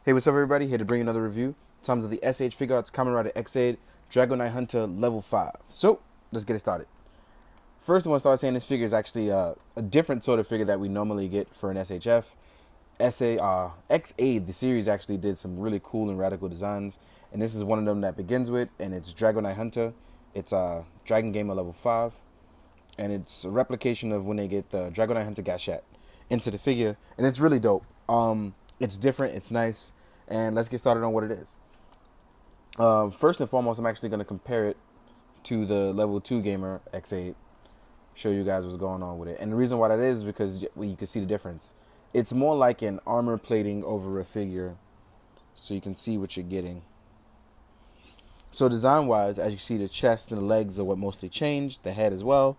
Hey, what's up, everybody? Here to bring you another review. Time of the SH Figuarts Kamen Rider X8 Dragonite Hunter Level 5. So, let's get it started. First, I want to start saying this figure is actually a different sort of figure that we normally get for an SHF. X8, the series actually did some really cool and radical designs, and this is one of them that begins with, and it's Dragonite Hunter. It's Dragon Gamer Level 5, and it's a replication of when they get the Dragonite Hunter Gachette into the figure, and it's really dope. It's different, it's nice, and let's get started on what it is. First and foremost, I'm actually going to compare it to the Level 2 Gamer X8, show you guys what's going on with it. And the reason why that is because you can see the difference. It's more like an armor plating over a figure, so you can see what you're getting. So design-wise, as you see, the chest and the legs are what mostly changed, the head as well,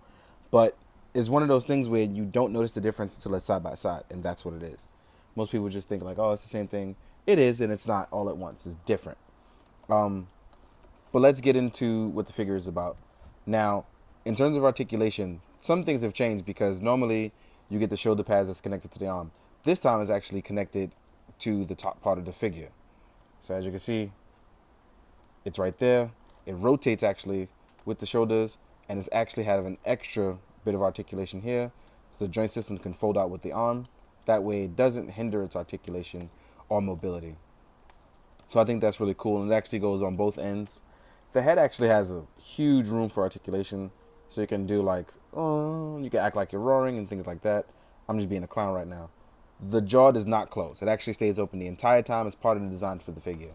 but it's one of those things where you don't notice the difference until it's side by side, and that's what it is. Most people just think like, oh, it's the same thing. It is, and it's not all at once. It's different. But let's get into what the figure is about. Now, in terms of articulation, some things have changed because normally you get the shoulder pads that's connected to the arm. This time it's actually connected to the top part of the figure. So as you can see, it's right there. It rotates actually with the shoulders, and it's actually have an extra bit of articulation here. So the joint system can fold out with the arm. That way it doesn't hinder its articulation or mobility. So I think that's really cool, and it actually goes on both ends. The head actually has a huge room for articulation, so you can do like, oh, you can act like you're roaring and things like that. I'm just being a clown right now. The jaw does not close. It actually stays open the entire time. It's part of the design for the figure.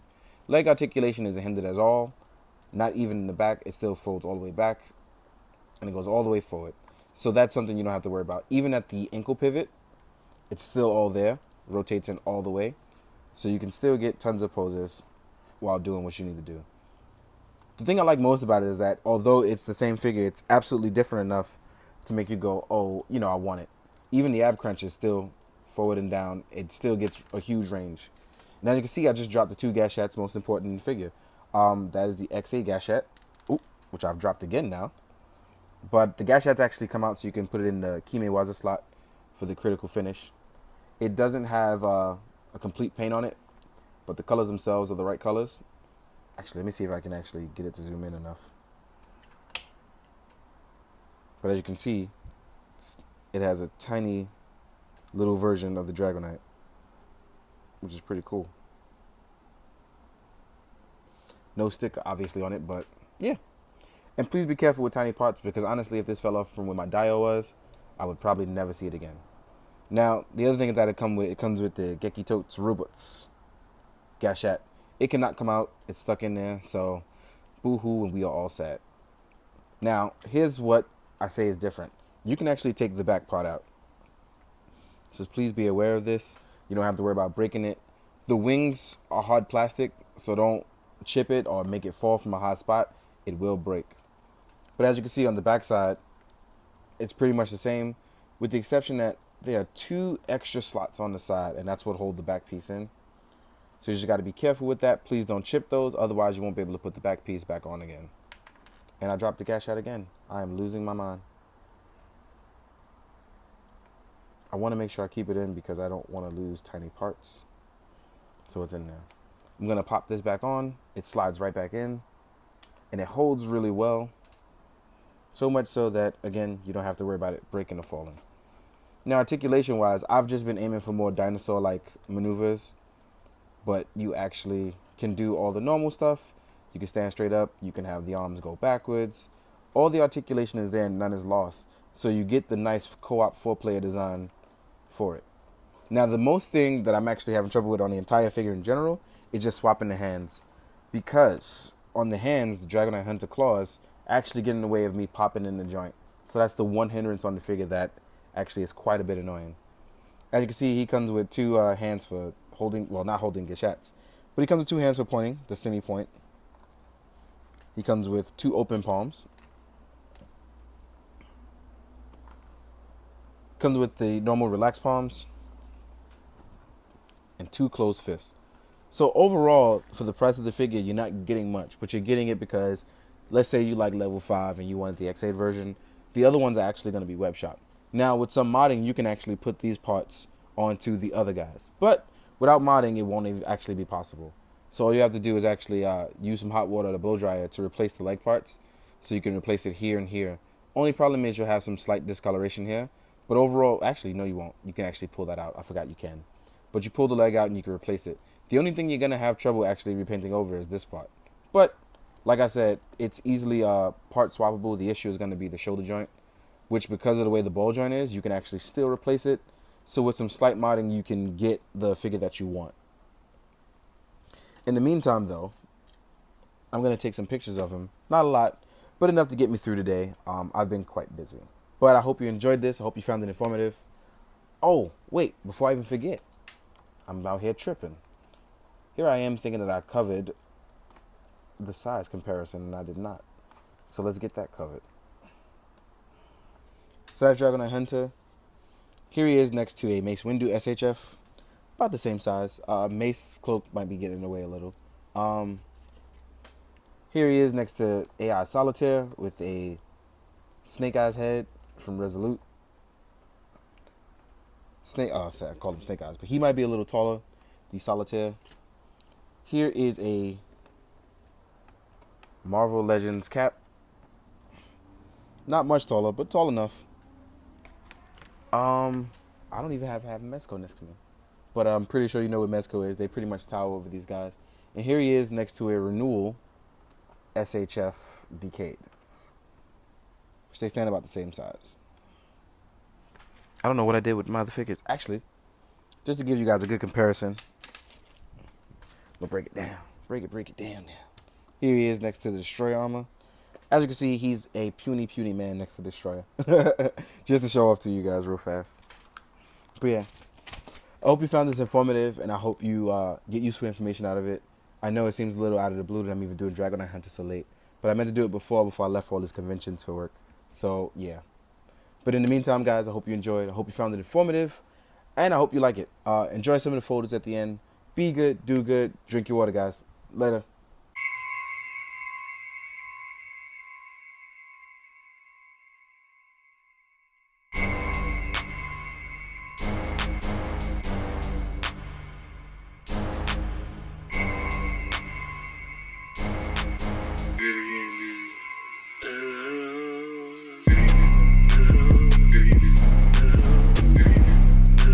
Leg articulation isn't hindered at all. Not even in the back. It still folds all the way back, and it goes all the way forward. So that's something you don't have to worry about. Even at the ankle pivot, it's still all there. Rotates in all the way. So you can still get tons of poses while doing what you need to do. The thing I like most about it is that although it's the same figure, it's absolutely different enough to make you go, oh, you know, I want it. Even the ab crunch is still forward and down. It still gets a huge range. And as you can see, I just dropped the two gachettes most important in the figure. That is the X8 gachette, which I've dropped again now. But the gachettes actually come out so you can put it in the Kimewaza slot for the critical finish. It doesn't have a complete paint on it, but the colors themselves are the right colors. Actually, let me see if I can actually get it to zoom in enough. But as you can see, it has a tiny little version of the Dragonite, which is pretty cool. No sticker obviously on it, but yeah. And please be careful with tiny parts, because honestly, if this fell off from where my Dio was, I would probably never see it again. Now, the other thing that it comes with the Gekitotes Robots Gachette. It cannot come out. It's stuck in there, so boo-hoo, and we are all sad. Now, here's what I say is different. You can actually take the back part out. So please be aware of this. You don't have to worry about breaking it. The wings are hard plastic, so don't chip it or make it fall from a hot spot. It will break. But as you can see on the back side, it's pretty much the same, with the exception that there are two extra slots on the side, and that's what hold the back piece in. So you just got to be careful with that. Please don't chip those, otherwise you won't be able to put the back piece back on again. And I dropped the gachette again. I am losing my mind. I want to make sure I keep it in because I don't want to lose tiny parts. So it's in there. I'm going to pop this back on. It slides right back in, and it holds really well. So much so that, again, you don't have to worry about it breaking or falling. Now, articulation-wise, I've just been aiming for more dinosaur-like maneuvers, but you actually can do all the normal stuff. You can stand straight up. You can have the arms go backwards. All the articulation is there and none is lost. So you get the nice co-op 4-player design for it. Now, the most thing that I'm actually having trouble with on the entire figure in general is just swapping the hands. Because on the hands, the Dragonite Hunter claws actually get in the way of me popping in the joint. So that's the one hindrance on the figure that actually is quite a bit annoying. As you can see, he comes with two hands for holding, well, not holding gachettes, but he comes with two hands for pointing, the semi point. He comes with two open palms. Comes with the normal relaxed palms and two closed fists. So overall, for the price of the figure, you're not getting much, but you're getting it because, let's say you like level 5 and you wanted the X8 version, the other ones are actually going to be web shop. Now, with some modding, you can actually put these parts onto the other guys. But Without modding, it won't even actually be possible. So all you have to do is actually use some hot water, the blow dryer, to replace the leg parts. So you can replace it here and here. Only problem is you'll have some slight discoloration here. But overall, actually, no, you won't. You can actually pull that out. I forgot you can. But you pull the leg out and you can replace it. The only thing you're going to have trouble actually repainting over is this part. But, like I said, it's easily part swappable. The issue is going to be the shoulder joint, which because of the way the ball joint is, you can actually still replace it. So with some slight modding, you can get the figure that you want. In the meantime, though, I'm going to take some pictures of him. Not a lot, but enough to get me through today. I've been quite busy. But I hope you enjoyed this. I hope you found it informative. Oh, wait, before I even forget, I'm out here tripping. Here I am thinking that I covered the size comparison, and I did not. So let's get that covered. So that's Dragonite Hunter. Here he is next to a Mace Windu SHF. About the same size. Mace's cloak might be getting in the way a little. Here he is next to AI Solitaire with a Snake Eyes head from Resolute. I call him Snake Eyes, but he might be a little taller, the Solitaire. Here is a Marvel Legends Cap. Not much taller, but tall enough. I don't even have Mezco next to me. But I'm pretty sure you know what Mezco is. They pretty much tower over these guys. And here he is next to a Renewal SHF Decade. Which they stand about the same size. I don't know what I did with my other figures. Actually, just to give you guys a good comparison, we'll break it down. Break it down now. Here he is next to the Destroyer armor. As you can see, he's a puny man next to the Destroyer. Just to show off to you guys real fast. But yeah, I hope you found this informative, and I hope you get useful information out of it. I know it seems a little out of the blue that I'm even doing Dragonite Hunter so late, but I meant to do it before I left for all these conventions for work. So yeah. But in the meantime, guys, I hope you enjoyed. I hope you found it informative, and I hope you like it. Enjoy some of the photos at the end. Be good, do good, drink your water, guys. Later.